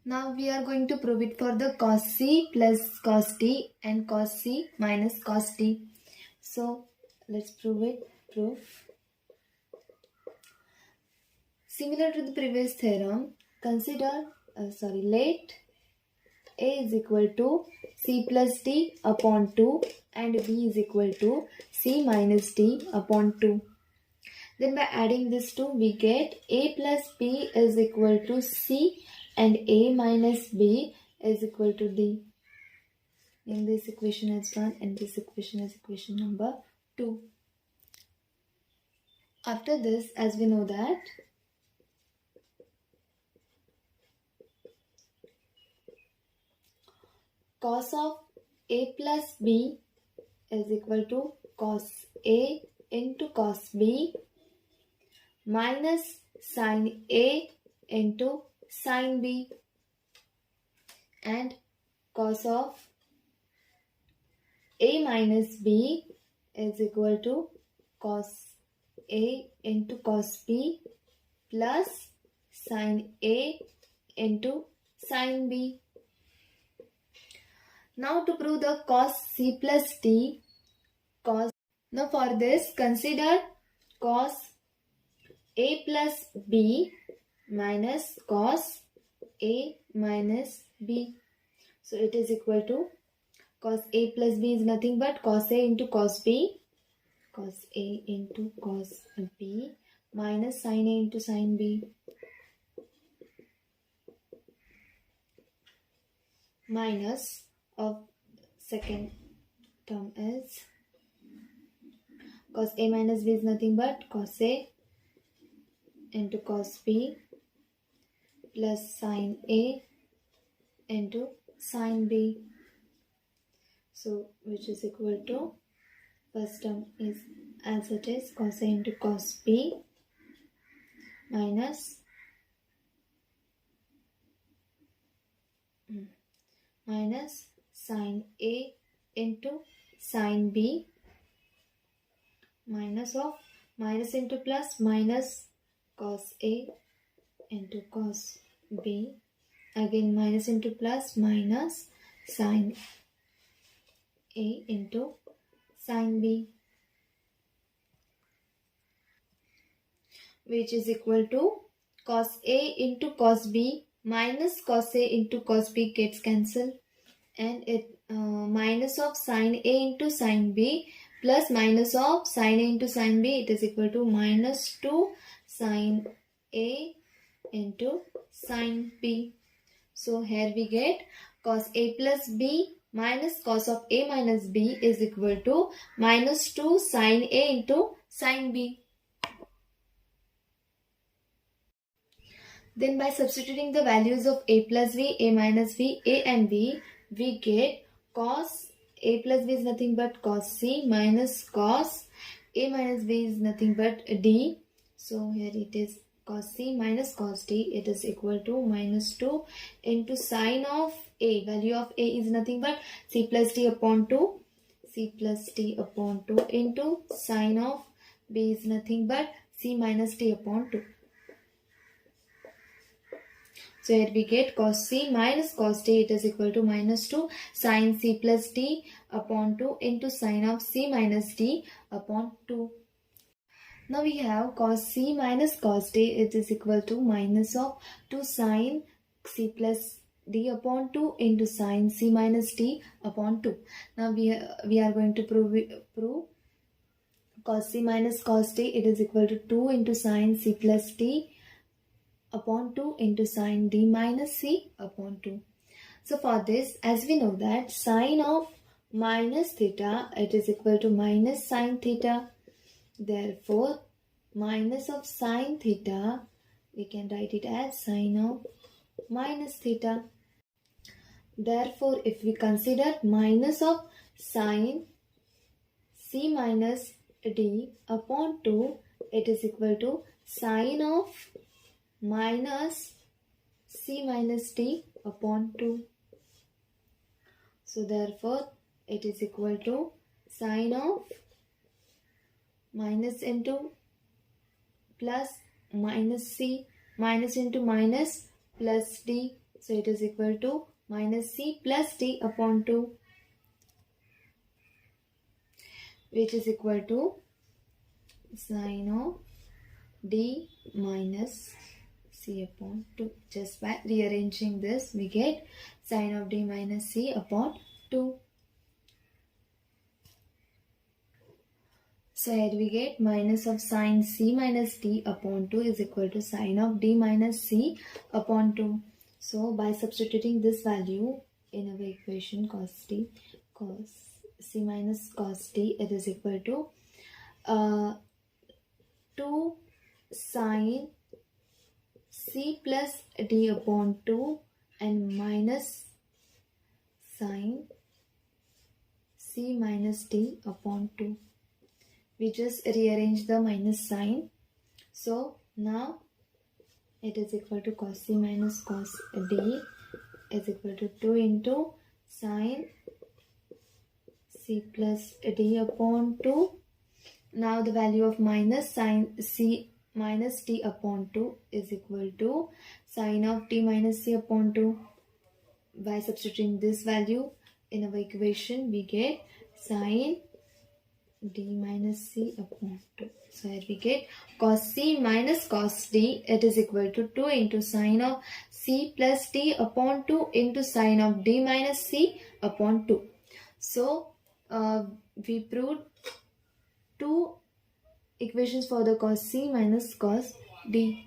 Now we are going to prove it for the cos C plus cos D and cos C minus cos D. So let's prove it. Similar to the previous theorem, let A is equal to C plus D upon 2 and B is equal to C minus D upon 2. Then by adding this 2, we get A plus B is equal to C and A minus B is equal to D. In this equation is 1 and this equation is equation number 2. After this, as we know that cos of A plus B is equal to cos A into cos B minus sin A into sin B, and cos of A minus B is equal to cos A into cos B plus sin A into sin B. Now to prove the cos C plus D, now for this consider cos A plus B minus cos A minus B. So it is equal to cos A plus B is nothing but cos A into cos B, cos A into cos B minus sin A into sin B, minus of second term is cos A minus B is nothing but cos A into cos B plus sin A into sin B. So which is equal to, first term is as it is, cos A into cos B minus sin A into sin B, minus of minus into plus minus cos A into cos B, again minus into plus minus sin A into sin B, which is equal to cos A into cos B minus cos A into cos B gets cancelled, and it minus of sin A into sin B plus minus of sin A into sin B, it is equal to minus 2 sin A into sin B. So here we get cos A plus B minus cos of A minus B is equal to minus 2 sin A into sin B. Then by substituting the values of A plus B, A minus B, A and B, we get cos A plus B is nothing but cos C minus cos A minus B is nothing but D. So here it is cos C minus cos D, it is equal to minus 2 into sin of A. Value of A is nothing but C plus D upon 2. C plus D upon 2 into sin of B is nothing but C minus D upon 2. So here we get cos C minus cos D, it is equal to minus 2 sin C plus D upon 2 into sin of C minus D upon 2. Now we have cos C minus cos D, it is equal to minus of 2 sin C plus D upon 2 into sin C minus D upon 2. Now we are going to prove cos C minus cos D, it is equal to 2 into sin C plus D upon 2 into sin D minus C upon 2. So for this, as we know that sin of minus theta, it is equal to minus sin theta. Therefore, minus of sin theta, we can write it as sin of minus theta. Therefore, if we consider minus of sin C minus D upon 2, it is equal to sin of minus C minus D upon 2. So therefore it is equal to sin of minus into plus minus C, minus into minus plus D So it is equal to minus c plus d upon 2, which is equal to sine of d minus c upon 2. Just by rearranging this, we get sine of d minus c upon 2. So here we get minus of sine c minus d upon 2 is equal to sine of d minus c upon 2. So by substituting this value in our equation cos c minus cos d, it is equal to 2 sine c plus d upon 2 and minus sine c minus d upon 2. We just rearrange the minus sign. So now it is equal to cos c minus cos d is equal to 2 into sine c plus d upon 2. Now the value of minus sine c minus d upon 2 is equal to sine of d minus c upon 2. By substituting this value in our equation, we get sine d minus c upon 2. So here we get cos c minus cos d, it is equal to 2 into sine of c plus d upon 2 into sine of d minus c upon 2. So we proved two equations for the cos c minus cos d.